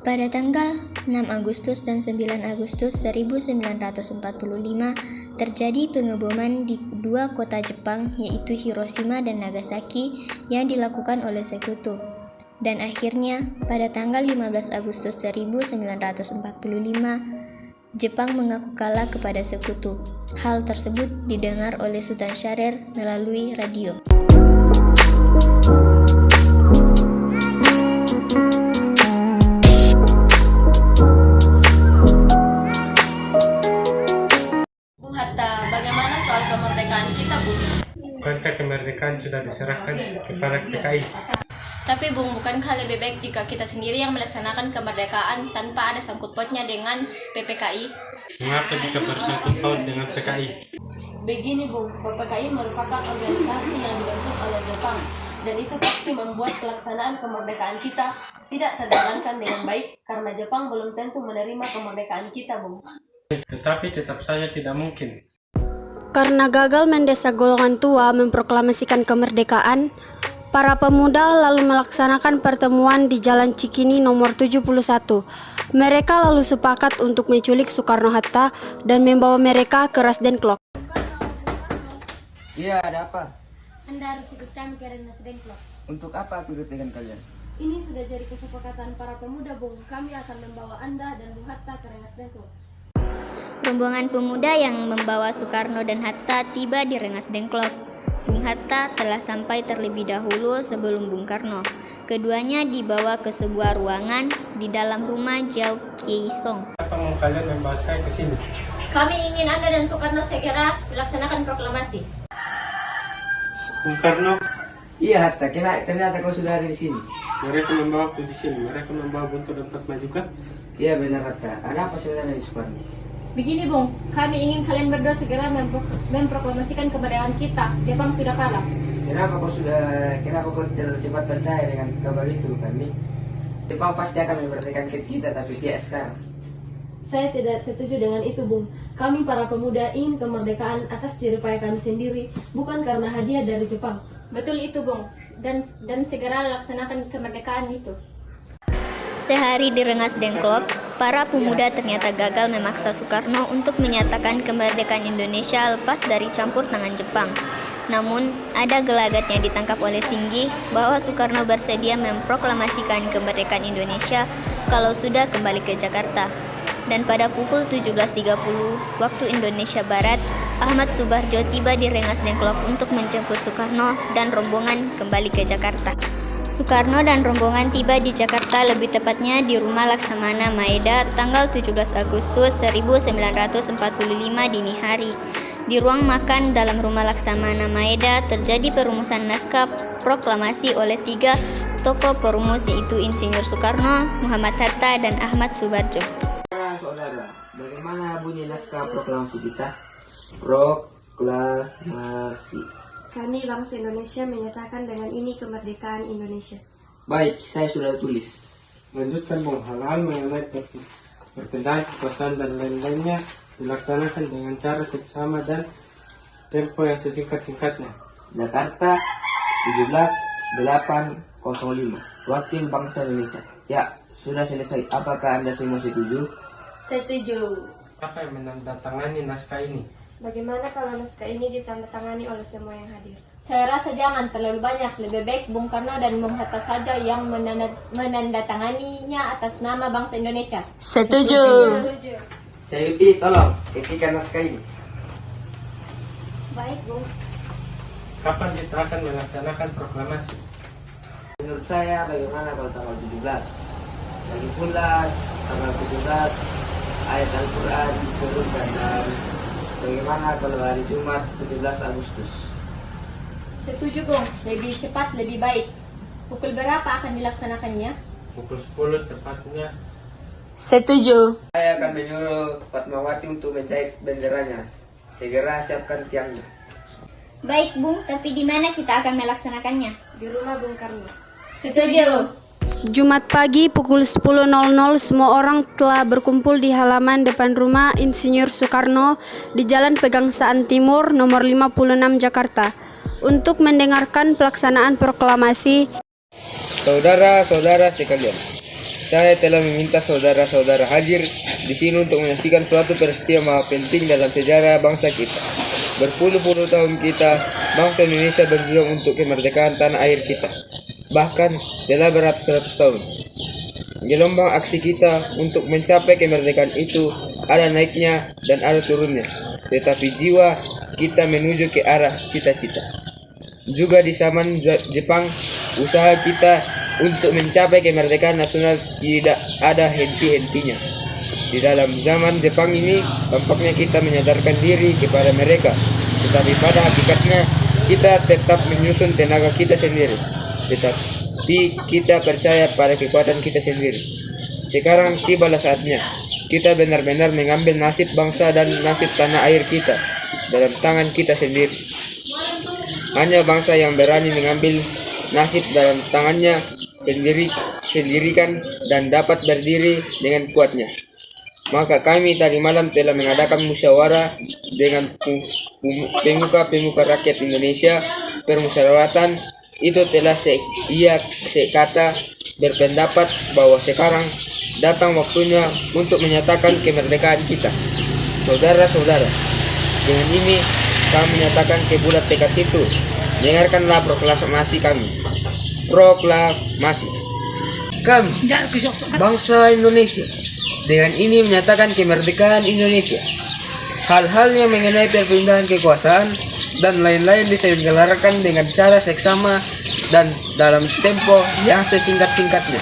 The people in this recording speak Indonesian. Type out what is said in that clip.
Pada tanggal 6 Agustus dan 9 Agustus 1945 terjadi pengeboman di dua kota Jepang yaitu Hiroshima dan Nagasaki yang dilakukan oleh Sekutu. Dan akhirnya pada tanggal 15 Agustus 1945 Jepang mengaku kalah kepada Sekutu. Hal tersebut didengar oleh Sultan Syahrir melalui radio. Bagaimana soal kemerdekaan kita, Bung? Kontrak kemerdekaan sudah diserahkan kepada PKI. Tapi Bung, bukankah lebih baik jika kita sendiri yang melaksanakan kemerdekaan tanpa ada sangkut pautnya dengan PPKI? Mengapa jika bersangkut paut dengan PKI? Begini Bung, PPKI merupakan organisasi yang dibentuk oleh Jepang, dan itu pasti membuat pelaksanaan kemerdekaan kita tidak terjalankan dengan baik karena Jepang belum tentu menerima kemerdekaan kita, Bung. Tetapi tetap saja tidak mungkin. Karena gagal mendesak golongan tua memproklamasikan kemerdekaan, para pemuda lalu melaksanakan pertemuan di Jalan Cikini nomor 71. Mereka lalu sepakat untuk menculik Soekarno-Hatta dan membawa mereka ke Rasden Klok. Iya, ada apa? Anda harus ikut kami ke Rasden Klok. Untuk apa aku ikut dengan kalian? Ini sudah jadi kesepakatan para pemuda, Bung. Kami akan membawa Anda dan Bung Hatta ke Rasden Klok. Rombongan pemuda yang membawa Soekarno dan Hatta tiba di Rengas Dengklok. Bung Hatta telah sampai terlebih dahulu sebelum Bung Karno. Keduanya dibawa ke sebuah ruangan di dalam rumah Jauh Kiai Song. Apa mau kalian membawa saya ke sini? Kami ingin Anda dan Soekarno segera melaksanakan proklamasi. Bung Karno, Iya, Hatta. Ternyata kau sudah ada di sini. mereka membawa aku di sini. Mereka membawa Buntu dan Fatma juga. Iya, benar, Hatta. Ada apa sebenarnya di Soekarno? Begini, Bung. Kami ingin kalian berdua segera memproklamasikan kemerdekaan kita. Jepang sudah kalah. Kenapa kau terlalu cepat percaya dengan kabar itu, kami? Jepang pasti akan memerdekakan kita, tapi tidak sekarang. Saya tidak setuju dengan itu, Bung. Kami para pemuda ingin kemerdekaan atas jeripaya kami sendiri, bukan karena hadiah dari Jepang. Betul itu, Bung. Dan segera laksanakan kemerdekaan itu. Sehari di Rengas Dengklok, para pemuda ternyata gagal memaksa Soekarno untuk menyatakan kemerdekaan Indonesia lepas dari campur tangan Jepang. Namun, ada gelagat yang ditangkap oleh Singgih bahwa Soekarno bersedia memproklamasikan kemerdekaan Indonesia kalau sudah kembali ke Jakarta. Dan pada pukul 17.30 waktu Indonesia Barat, Ahmad Subarjo tiba di Rengas Dengklok untuk menjemput Soekarno dan rombongan kembali ke Jakarta. Soekarno dan rombongan tiba di Jakarta lebih tepatnya di rumah Laksamana Maeda tanggal 17 Agustus 1945 dini hari. Di ruang makan dalam rumah Laksamana Maeda terjadi perumusan naskah proklamasi oleh tiga tokoh perumus yaitu Insinyur Soekarno, Muhammad Hatta, dan Ahmad Subarjo. Saudara, bagaimana bunyi naskah proklamasi kita? Proklamasi. Kami bangsa Indonesia menyatakan dengan ini kemerdekaan Indonesia. Baik, saya sudah tulis. Lanjutkan Bung, hal-hal mengenai perpindahan kekuasaan dan lain-lainnya dilaksanakan dengan cara seksama dan tempo yang sesingkat-singkatnya. Jakarta, 17.805. Wakil Bangsa Indonesia. Ya, sudah selesai. Apakah Anda semua setuju? Setuju. Apa yang menandatangani naskah ini? Bagaimana kalau naskah ini ditandatangani oleh semua yang hadir? Saya rasa jangan terlalu banyak. Lebih baik Bung Karno dan Bung Hatta saja yang menandatanganinya atas nama bangsa Indonesia. Setuju. Sayuti, tolong ketikan naskah ini. Baik, Bung. Kapan kita akan melaksanakan proklamasi? Menurut saya bagaimana kalau tanggal 17? Lagi pula tanggal 17 ayat Al-Quran diturunkan, dan bagaimana kalau hari Jumat 17 Agustus? Setuju, Bung. Lebih cepat, lebih baik. Pukul berapa akan dilaksanakannya? Pukul 10 tepatnya. Setuju. Saya akan menyuruh Fatmawati untuk menjahit benderanya. Segera siapkan tiangnya. Baik, Bung, tapi di mana kita akan melaksanakannya? Di rumah Bung Karno. Setuju. Jumat pagi pukul 10.00 semua orang telah berkumpul di halaman depan rumah Insinyur Soekarno di Jalan Pegangsaan Timur nomor 56 Jakarta untuk mendengarkan pelaksanaan proklamasi. Saudara-saudara sekalian, Saya telah meminta saudara-saudara hadir di sini untuk menyaksikan suatu peristiwa maha penting dalam sejarah bangsa kita. Berpuluh-puluh tahun kita, bangsa Indonesia berjuang untuk kemerdekaan tanah air kita. Bahkan telah beratus-ratus tahun. Gelombang aksi kita untuk mencapai kemerdekaan itu ada naiknya dan ada turunnya. Tetapi jiwa kita menuju ke arah cita-cita. Juga di zaman Jepang, usaha kita untuk mencapai kemerdekaan nasional tidak ada henti-hentinya. Di dalam zaman Jepang ini, tampaknya kita menyadarkan diri kepada mereka, tetapi pada hakikatnya kita tetap menyusun tenaga kita sendiri. Tetapi kita percaya pada kekuatan kita sendiri. Sekarang tibalah saatnya kita benar-benar mengambil nasib bangsa dan nasib tanah air kita dalam tangan kita sendiri. Hanya bangsa yang berani mengambil nasib dalam tangannya sendirikan dan dapat berdiri dengan kuatnya. Maka kami tadi malam telah mengadakan musyawarah dengan pemuka-pemuka rakyat Indonesia. Permusyawaratan itu telah sekata berpendapat bahwa sekarang datang waktunya untuk menyatakan kemerdekaan kita. Saudara-saudara, dengan ini kami menyatakan kebulat tekad itu. Dengarkanlah proklamasi kami. Proklamasi. Kami, bangsa Indonesia, dengan ini menyatakan kemerdekaan Indonesia. Hal-hal yang mengenai perpindahan kekuasaan dan lain-lain diselenggarakan dengan cara seksama dan dalam tempo yang sesingkat-singkatnya.